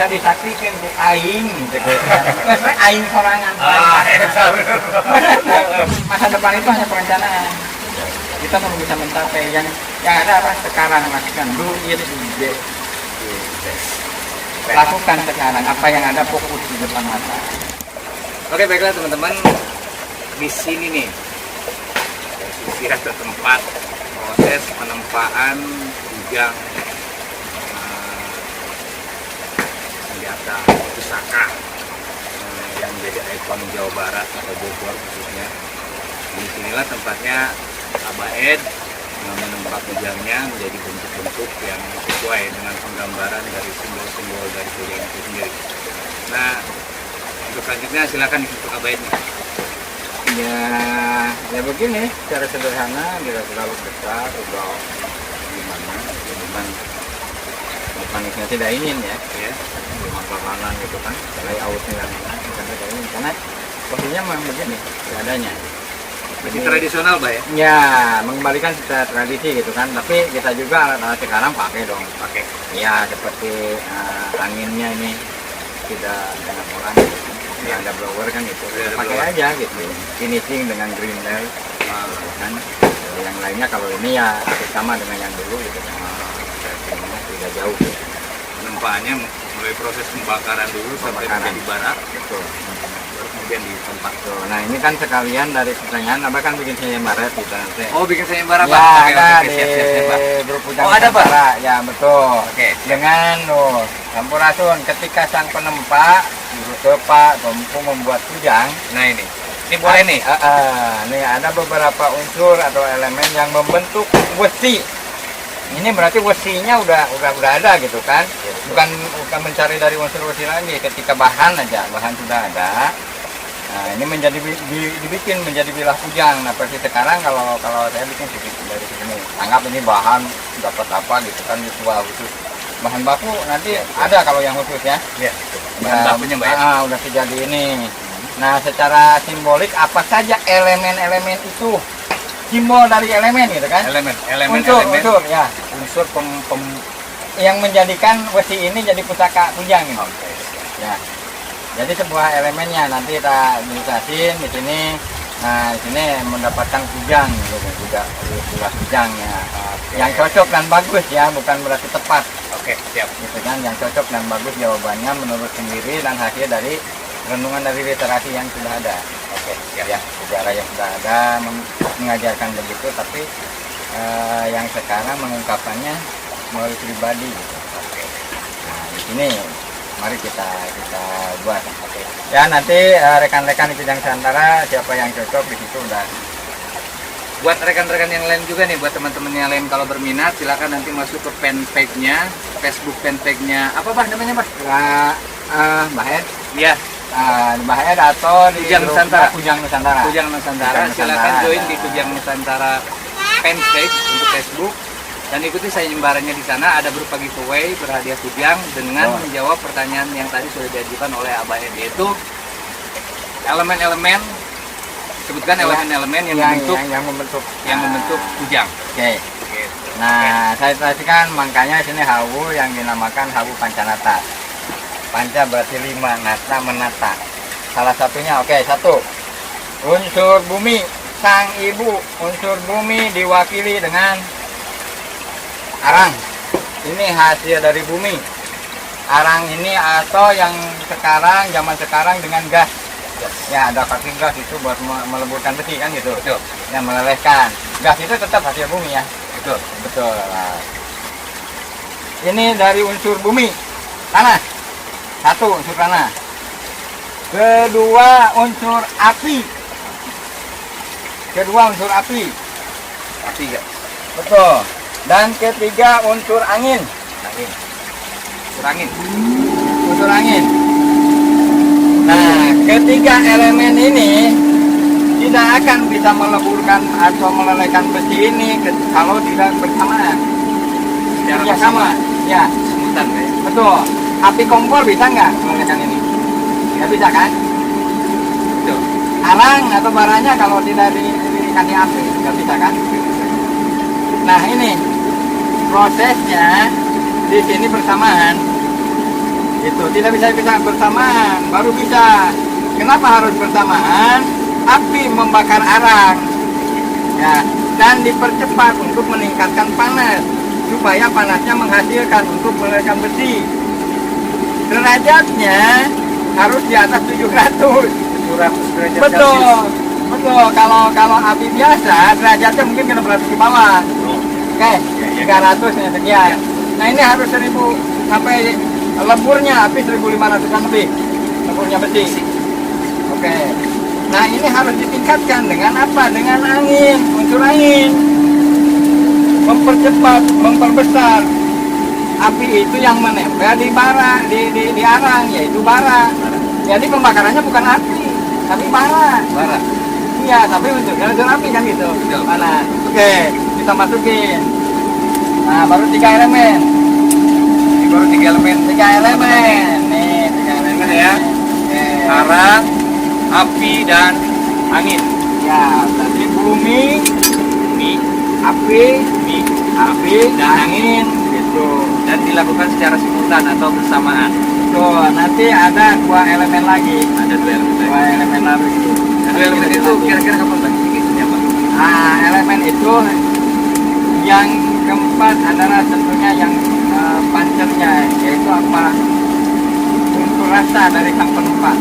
bisa disaksikan bu aing gitu kan. Aing sorangan. Masa depan itu hanya perencanaan. Kita belum bisa mencapai yang ada apa sekarang lakukan do it today. Lakukan sekarang apa yang ada fokus di depan mata. Oke, baiklah teman-teman, di sini nih sisi atau tempat proses penempaan kujang senjata pusaka yang menjadi ikon Jawa Barat atau Bogor khususnya. Di sinilah tempatnya Abah Ed menempa kujangnya menjadi bentuk-bentuk yang sesuai dengan penggambaran dari simbol-simbol dari kujang itu sendiri. Nah, untuk selanjutnya silakan untuk Abah Ed. Ya begini, secara sederhana tidak terlalu besar atau gimana, bukan tidak ingin ya, makanan gitu kan, mulai awetnya bukan tidak ingin karena posisinya memang begini seadanya. Jadi tradisional, Pak ya? Ya, mengembalikan secara tradisi gitu kan. Tapi kita juga alat-alat sekarang pakai dong. Pakai. Ya, seperti anginnya ini tidak dengan orang. Ya, ada blower kan gitu. Pakai aja gitu. Finishing dengan green light. Kan. Yang lainnya kalau ini ya sama dengan yang dulu gitu kan. Tidak jauh. Penempaannya mulai proses pembakaran dulu sampai menjadi bara. Betul. Kemudian di tempat. Nah ini kan sekalian dari pertanyaan, Abah kan bikin sayembara di sana. Oh, bikin sayembara, Pak? Ya, oke, ada oke, siap. di grup Kujang. Oh, ada, Pak? Ya, betul. Oke. Dengan Sampurasun ketika sang penempa Bapak mampu membuat kujang. Nah ini boleh nih. Nih ada beberapa unsur atau elemen yang membentuk wesi. Ini berarti wesinya udah ada gitu kan? Bukan mencari dari unsur wesi lagi. Ketika bahan sudah ada. Nah, ini dibikin menjadi bilah kujang. Nah, seperti sekarang kalau saya bikin dari sini, anggap ini bahan dapat apa gitu kan, dua khusus. Bahan baku nanti ada kalau yang khusus ya. Iya. Bahan bakunya, Mbak. Udah terjadi ini. Nah, secara simbolik apa saja elemen-elemen itu? Simbol dari elemen gitu kan? Unsur ya. Unsur yang menjadikan wesi ini jadi pusaka kujang gitu. Oke. Ya. Jadi sebuah elemennya nanti kita tulisin di sini. Nah, di sini mendapatkan kujang gitu juga kujang ya. Yang cocok dan bagus ya, bukan berarti tepat. Oke, siap. Gitu kan, yang cocok dan bagus jawabannya menurut sendiri dan hasil dari renungan dari literasi yang sudah ada. Oke, siap. Ya, sejarah yang sudah ada mengajarkan begitu, tapi yang sekarang mengungkapkannya melalui pribadi gitu. Oke. Nah, di sini mari kita buat. Oke. Ya nanti rekan-rekan di Kujang Nusantara siapa yang cocok di situ udah. Buat rekan-rekan yang lain juga nih, buat teman-teman yang lain kalau berminat silakan nanti masuk ke fanpage-nya, Facebook fanpage-nya. Apa Bah namanya, Bah? Mbah Ed. Iya. Mbah Ed atau di Kujang Nusantara. Kujang Nusantara. Kujang Nusantara. Silakan join di Kujang Nusantara fanpage untuk Facebook. Dan ikuti sayembaranya di sana, ada berupa giveaway berhadiah kujang dengan menjawab pertanyaan yang tadi sudah diajukan oleh Abah Ed, yaitu elemen-elemen, sebutkan elemen-elemen yang membentuk kujang. Oke. Nah, saya jelaskan makanya sini hawu yang dinamakan hawu pancanata. Panca berarti 5, nata menata. Salah satunya satu. Unsur bumi, sang ibu, unsur bumi diwakili dengan arang. Ini hasil dari bumi. Arang ini atau yang zaman sekarang dengan gas. Ya, ada pakai gas itu buat meleburkan besi kan gitu. Betul. Yang melelehkan. Gas itu tetap hasil bumi ya. Betul. Nah. Ini dari unsur bumi. Tanah. Satu unsur tanah. Kedua unsur api. Api ya. Betul. Dan ketiga unsur angin. Unsur angin. Nah, ketiga elemen ini tidak akan bisa meleburkan atau melelehkan besi ini kalau tidak bersamaan. Secara sama. Ya, semutan ya. Betul. Api kompor bisa nggak melelehkan ini? Nggak bisa kan? Betul. Arang atau baranya kalau tidak didirikan di api nggak bisa kan? Nah ini prosesnya di sini bersamaan. Itu tidak bisa bersamaan, baru bisa. Kenapa harus bersamaan? Api membakar arang, ya, dan dipercepat untuk meningkatkan panas supaya panasnya menghasilkan untuk melelehkan besi. Derajatnya harus di atas 700. 700 derajat Betul, betul. Kalau api biasa derajatnya mungkin 600 ke bawah. Oke, 300 ya sekian. Nah ini harus 1000 sampai lemburnya api 1500 lebih. Lemburnya besi. Oke. Nah ini harus ditingkatkan dengan apa? Dengan angin, unsur angin. Mempercepat, memperbesar. Api itu yang menempel di bara, di arang, yaitu bara. Jadi pembakarannya bukan api, tapi bara. Bara. Iya, tapi unsurnya unsur api kan gitu. Mana? Oke, kita masukin. Nah, baru 3 elemen. Ini baru 3 elemen. 3 elemen. Nih, 3 elemen ya. Oke. Arang, api, dan angin. Ya, tadi bumi, api, dan angin gitu. Dan dilakukan secara simultan atau bersamaan. Tuh, nanti ada 2 elemen lagi. Ada 2 elemen. 2 elemen lagi. Dan 2 elemen itu kira-kira kapan Pak? Bikinnya Pak? Nah, elemen itu yang keempat adalah tentunya yang pancernya, yaitu apa? Unsur rasa dari sang penumpang.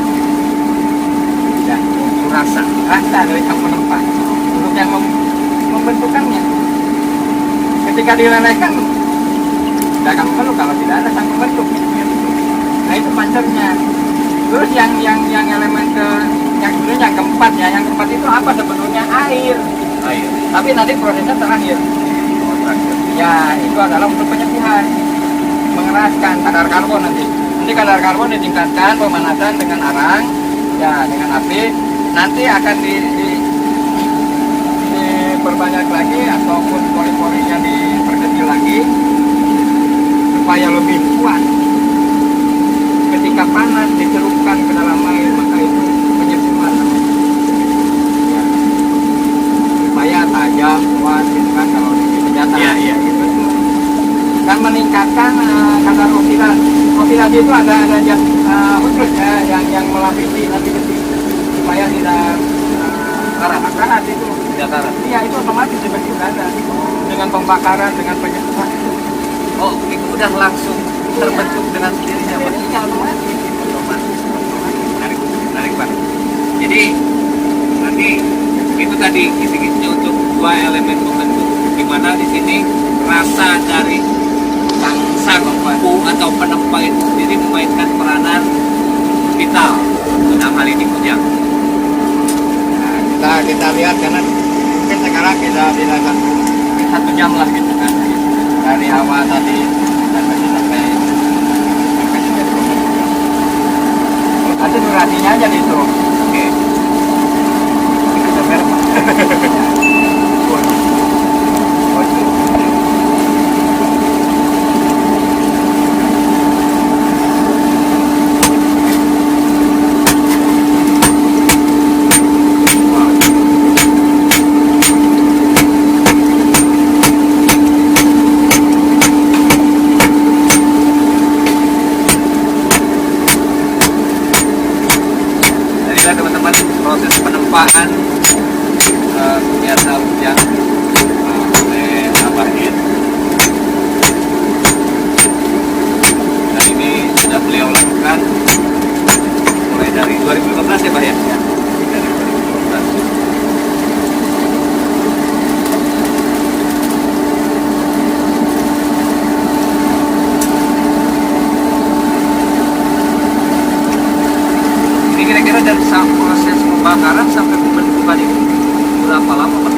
Ya, unsur rasa dari sang penumpang. Untuk yang membentukannya. Ketika dilelehkan, tidak akan membentuk kalau tidak ada sang pembentuk. Nah itu pancernya. Terus yang elemen yang sebenarnya yang keempat ya, yang keempat itu apa sebetulnya? Air. Air. Tapi nanti prosesnya terakhir. Ya itu adalah untuk penyepihan, mengeraskan kadar karbon nanti. Nanti kadar karbon ditingkatkan pemanasan dengan arang, ya dengan api. Nanti akan diperbanyak lagi ataupun pori-porinya diperkecil lagi supaya lebih kuat. Ketika panas dicelupkan ke dalam air, maka itu penyepihan ya. Supaya tajam, kuat gitu kan kalau di senjata. Iya. Betul. Dan meningkatkan kadar oksidasi. Oksidasi itu ada zat khusus ya yang melapisi nanti besi supaya tidak karat itu. Tidak karat. Iya itu otomatis di besi sudah ada. Dengan pembakaran, dengan penyepihan itu. Oh, itu udah langsung terbentuk dengan sendirinya Pak? Iya otomatis. Menarik Pak. Jadi nanti itu tadi kisi-kisinya untuk 2 elemen pembentuk. Di mana di sini rasa dari sang pembuat atau penempa itu sendiri memainkan peranan vital dalam hal ini kujang. Nah, kita lihat karena mungkin sekarang kita tidak satu jam lah gitu kan dari awal tadi sampai jadi nanti durasinya aja itu. Oke. Kita merah. Teman-teman, proses penempaan senjata kujang oleh Abah Ed. Dan ini sudah beliau lakukan mulai dari 2015 ya Pak ya? Ya, dari 2015. Ini kira-kira dari proses pembakaran sampai pembentukan itu berapa lama Pak?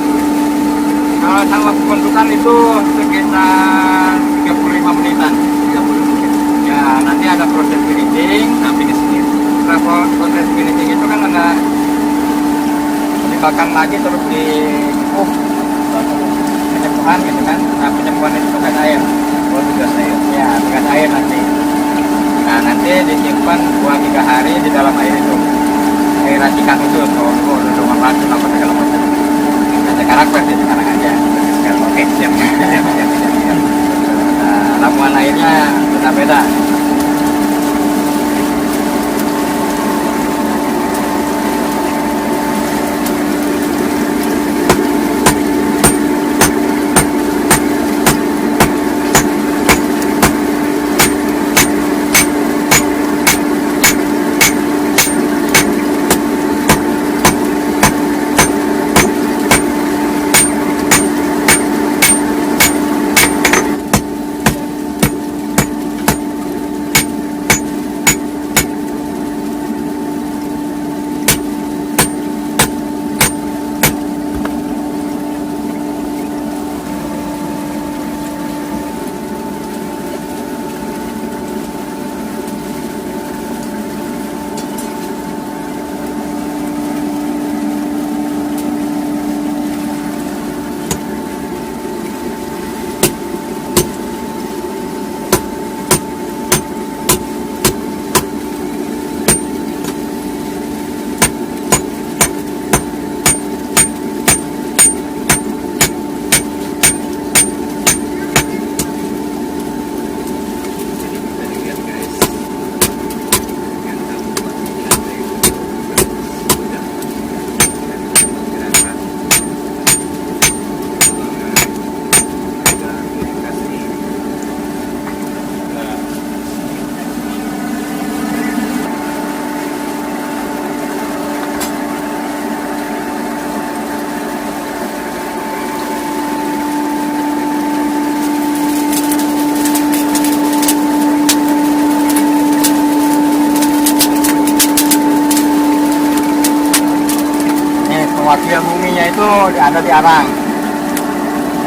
Kalau sama pembentukan itu sekitar 35 menitan. 30 menit. Ya nanti ada proses finishing. Nah, finishingnya. Proses finishing itu kan ada dibakar lagi terus di penyembuhan gitu kan. Nah penyembuhan itu pakai air. Oh, tugas saya. Ya pakai air nanti. Nah nanti disimpan 2-3 hari di dalam air itu. Air racikan khusus, kalau dengan racun apa segala macam. Ada karakter sih sekarang aja. Oke, siap. Nah, ramuan airnya beda-beda. material buminya itu ada di arang.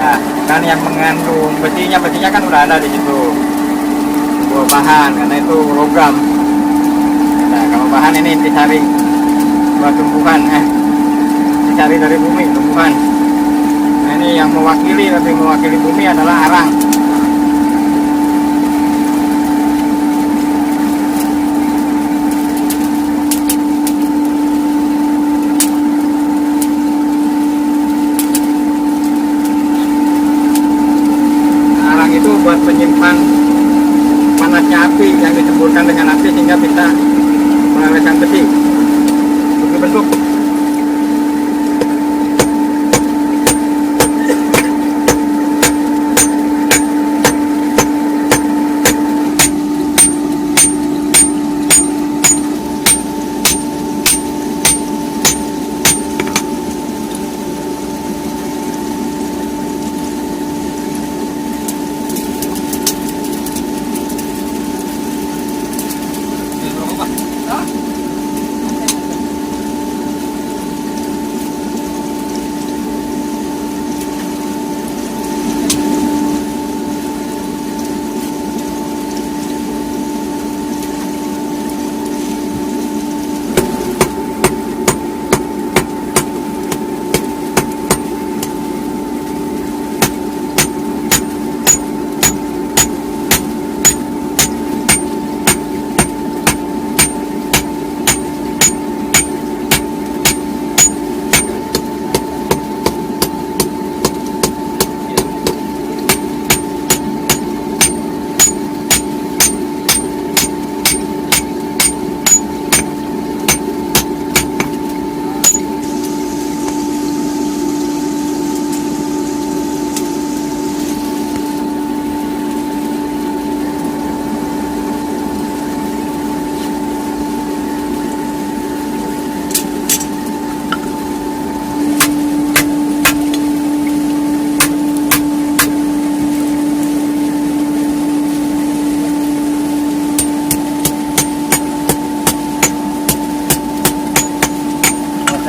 Nah, kan yang mengandung besinya kan udah ada di situ. Buah bahan, karena itu logam. Nah, kalau bahan ini dicari buat tumbuhan, dicari dari bumi tumbuhan. Nah, ini yang lebih mewakili bumi adalah arang. Buat penyimpan panasnya api yang disemburkan dengan api sehingga bisa mengawetkan besi bentuk.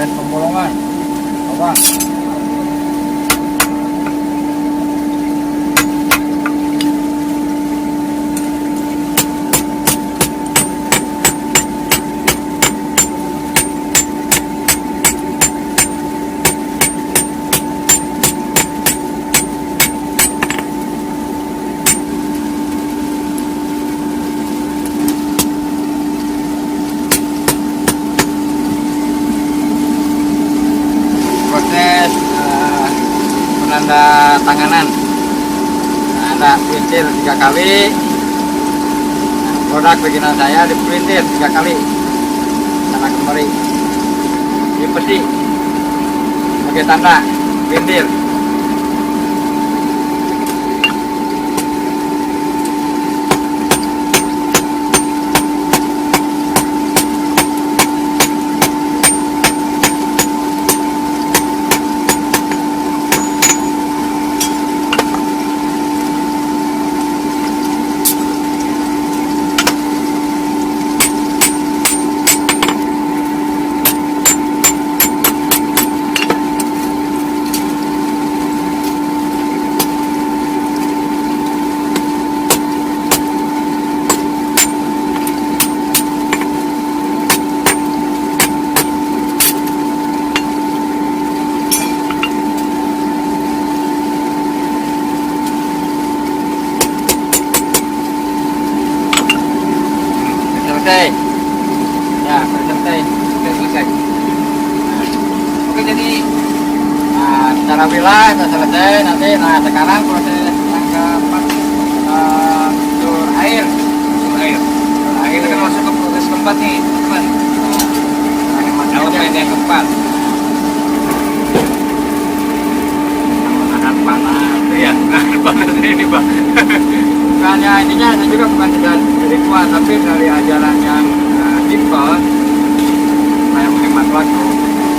Pembolongan, apa? Proses penanda tanganan. Nah, ada printir 3 kali. Nah, produk bikinan saya diprintir 3 kali sana kemari, dipetik sebagai tanda printir. Selesai ya, selesai. Oke, jadi secara wilayah sudah selesai. Nanti sekarang proses yang keempat, sur air Kita kan masuk ke proses keempat nih, teman. Elemen yang keempat, menahan panas. ya, panas ini Pak. Bukannya ininya saya juga bukan dari kuat, tapi dari ajaran yang simpel, saya menghemat waktu.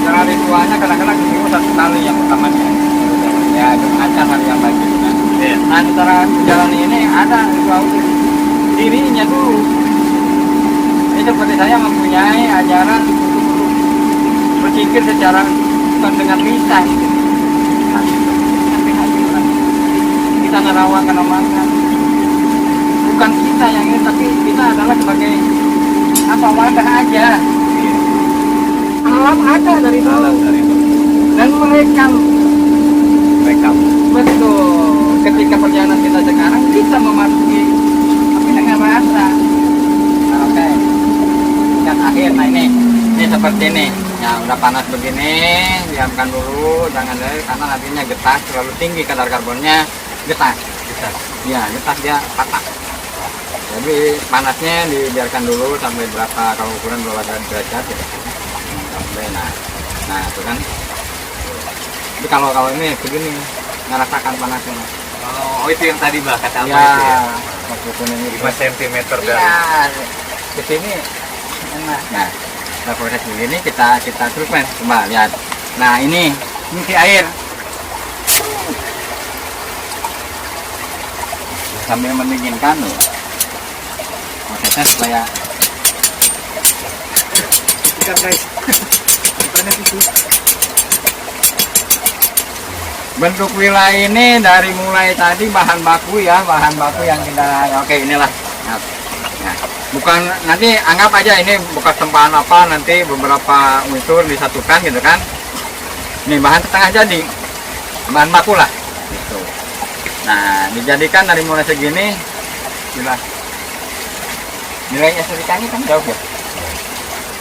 Secara ritualnya kadang-kadang seminggu 1 kali yang utamanya. Ya, itu acara hari yang baik. Nah, secara menjalani ini ada ritual dirinya dulu. Ini seperti saya mempunyai ajaran untuk berpikir secara bukan dengan lisan. Nah, sampai hati lah. Kita nerawang omongan. Bukan kita yang ini, tapi kita adalah sebagai apa wadah aja. Alam ada dari Alam dulu dari itu. dan merekam. Betul. Ketika perjalanan kita sekarang kita memasuki tapi dengan bahasa. Nah, oke. Tingkat akhir. Nah ini seperti ini. Ya udah panas begini, diamkan dulu, jangan dari karena nantinya getah terlalu tinggi kadar karbonnya getah. Ya getah dia patah. Jadi panasnya dibiarkan dulu sampai berapa, kalau ukuran berapa derajat ya. Sampai nah itu kan. Tapi kalau ini begini ngerasakan panasnya. Oh, itu yang tadi bah kata apa Ya, itu ya? waktu kuning itu. 5 cm dari. Ya, di sini enak. Nah, proses begini kita terus men, coba lihat. Nah ini ngisi air. Sambil mendinginkan loh. Prosesnya supaya Ikan guys. Panas itu. bentuk wilayah ini dari mulai tadi bahan baku ya, bahan baku yang kita oke inilah. Nah, bukan nanti anggap aja ini bekas tempahan apa, nanti beberapa unsur disatukan gitu kan. Ini bahan setengah jadi, bahan baku lah. Gitu. Nah dijadikan dari mulai segini, gila. Nilai estetikanya kan jauh ya.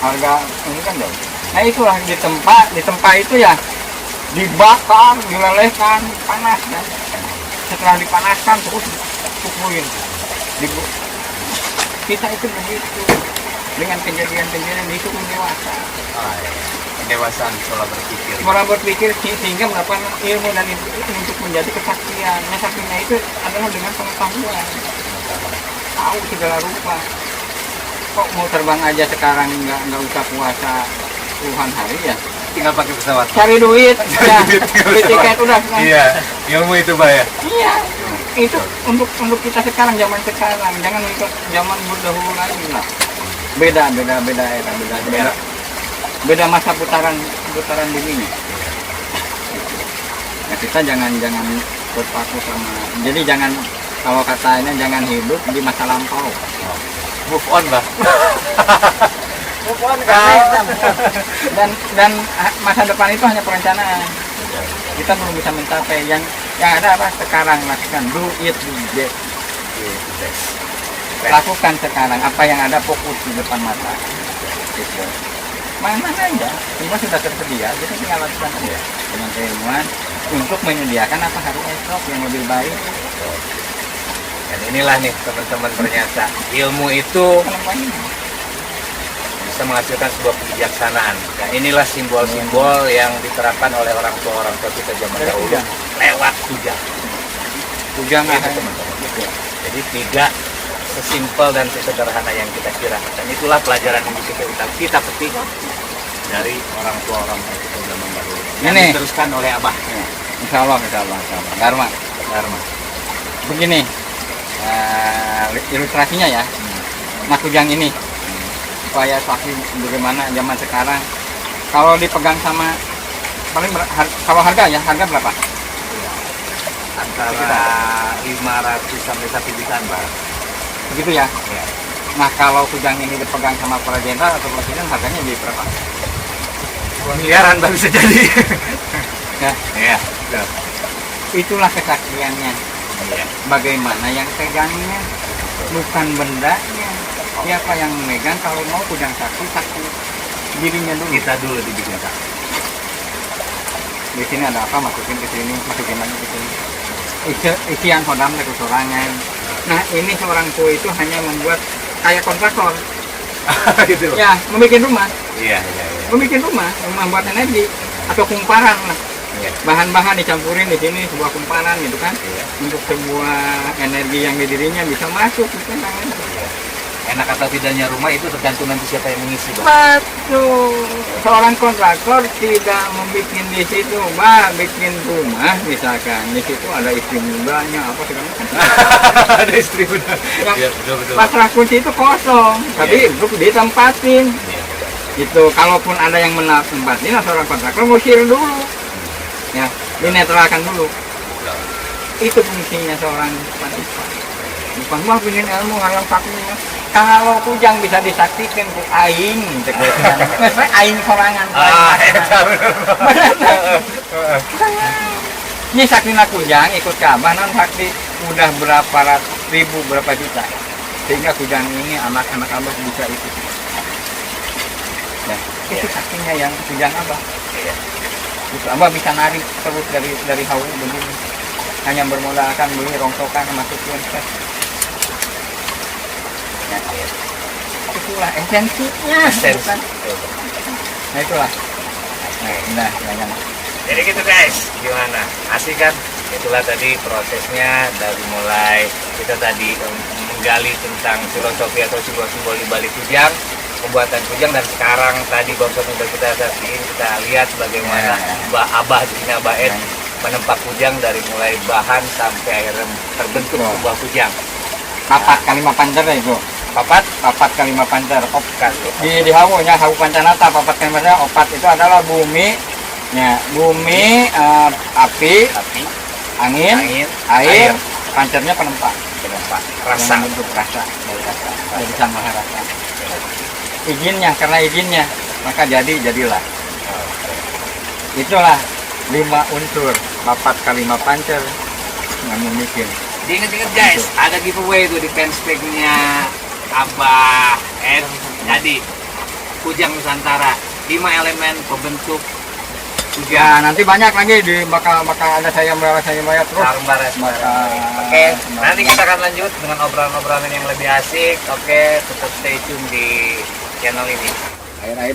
Harga ini kan jauh. Nah itulah di tempat itu ya. Dibakar, dilelehkan, panas kan. Setelah dipanaskan terus pukulin. Kita itu begitu dengan kejadian-kejadian itu dewasa. Kedewasaan pola berpikir. Pola berpikir sehingga mendapatkan ilmu dan itu untuk menjadi kesaktian. Nah, saktinya itu adalah dengan pengetahuan. Tahu segala rupa. Kok mau terbang aja sekarang nggak usah puasa puluhan hari ya? Tinggal pakai pesawat. Cari duit, ya, beli tiket udah. Kan? Iya, ilmu itu bah ya. Iya, itu untuk kita sekarang, zaman sekarang, jangan ikut zaman dahulu lagi lah. Beda era, beda masa putaran dunia. Nah, kita jangan berpaku sama. Jadi jangan, kalau katanya jangan hidup di masa lampau. Move on bah. Dan masa depan itu hanya perencanaan. Kita belum bisa mencapai yang ada apa sekarang, lakukan do it today. Lakukan sekarang apa yang ada, fokus di depan mata. Gitu. Mana aja, semua sudah tersedia, kita tinggal lakukan aja dengan keilmuan untuk menyediakan apa hari esok yang lebih baik. Dan inilah nih teman-teman ternyata ilmu itu bisa menghasilkan sebuah kebijaksanaan. Dan inilah simbol-simbol yang diterapkan oleh orang tua kita zaman dahulu lewat kujang. Kujang Itu teman-teman. Jadi tidak sesimpel dan sesederhana yang kita kira. Dan itulah pelajaran yang bisa kita petik dari orang tua kita zaman dahulu. Yang Ini diteruskan oleh Abah. Insya Allah. Dharma. Begini ilustrasinya ya. Nah kujang ini supaya saksi bagaimana zaman sekarang. Kalau dipegang sama paling kalau harga berapa? Antara 500 sampai 1 jutaan bah. Begitu ya. Ya. Nah kalau kujang ini dipegang sama para jenderal atau presiden harganya di berapa? Miliaran baru bisa jadi. Ya. Iya. Itulah kesaksiannya. Iya. Bagaimana yang pegangnya, bukan bendanya. Siapa yang memegang? Kalau mau kujang saksi dirinya dulu. Kita dulu dibikin saksi. Di sini ada apa? Masukin ke sini, masukin lagi ke sini. Isian hodam dari sorangan. Nah ini seorang tua itu hanya membuat kayak kontraktor. Gitu. Ya, membuat rumah. Iya. Membuat rumah buat energi atau kumparan lah. Iya. Bahan-bahan dicampurin di sini sebuah kumparan gitu kan. Iya. Untuk sebuah energi yang di dirinya bisa masuk gitu kan. Enak atau tidaknya rumah itu tergantung nanti siapa yang mengisi, Bang. Betul. Seorang kontraktor tidak membuat di situ, bikin rumah misalkan di situ ada istri mudanya apa segala macam. Ada istri muda. Yang Iya, betul. pasrah kunci itu kosong, tapi Iya. untuk ditempatin. Iya. Itu kalaupun ada yang menempatin seorang kontraktor ngusir dulu, ya, dinetralkan dulu. Itu fungsinya seorang panitia. Bukan mah pingin ilmu halang saktinya. Kalau kujang bisa disaktikan ku aing, cek aing sorangan. Ini saktina kujang ikut Ka'bah non sakti udah berapa ribu berapa juta. Sehingga kujang ini anak-anak Abah bisa ikut. Nah, itu saktinya yang kujang Abah. Iya. Itu Abah bisa narik terus dari hawu begini. Hanya bermodalkan beli rongsokan masukin tes. Ya, iya. Itulah esensinya. Esensi. Nah itulah. Nah, Jadi gitu guys, gimana? Asik kan? Itulah tadi prosesnya dari mulai kita tadi menggali tentang filosofi atau simbol-simbol di balik kujang, pembuatan kujang, dan sekarang tadi barusan udah kita saksiin, kita lihat bagaimana Mbak Abah di sini Abah Ed menempa kujang dari mulai bahan sampai akhirnya terbentuk sebuah kujang. Papat kalimat pancer itu. Papat Kalimat pancer. opkat. Di hawunya hawu pancanata papat kalimatnya opat itu adalah bumi, ya bumi, api, angin, air, pancernya penempa. Rasa. Untuk rasa dari sang maha rasa. Izinnya, karena izinnya maka jadilah. Itulah 5 unsur papat kalimat pancer yang membuat. Diingat-ingat guys, ada giveaway tuh di fanspage-nya Abah Ed. Jadi kujang Nusantara 5 elemen pembentuk kujang. Ya nanti banyak lagi di bakal ada saya bayar terus. Oke, nanti kita akan lanjut dengan obrolan-obrolan yang lebih asik. Oke, tetap stay tune di channel ini. Air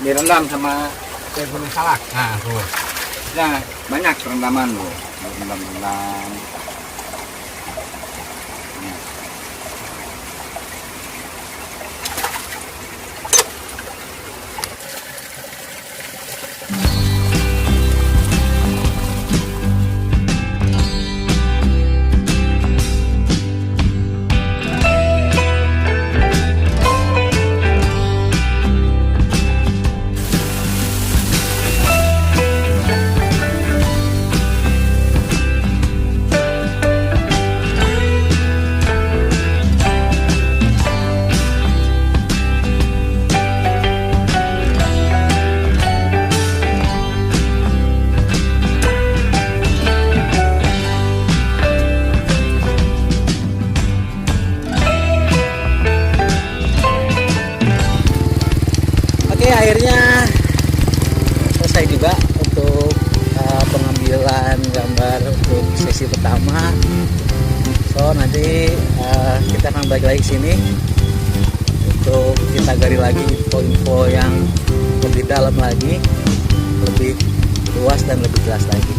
direndam sama air gunung salak. Nah, tuh. Nah, banyak perendaman loh. Rendam. Akhirnya selesai juga untuk pengambilan gambar untuk sesi pertama. So nanti kita akan balik lagi ke sini untuk kita gali lagi info-info yang lebih dalam lagi, lebih luas dan lebih jelas lagi.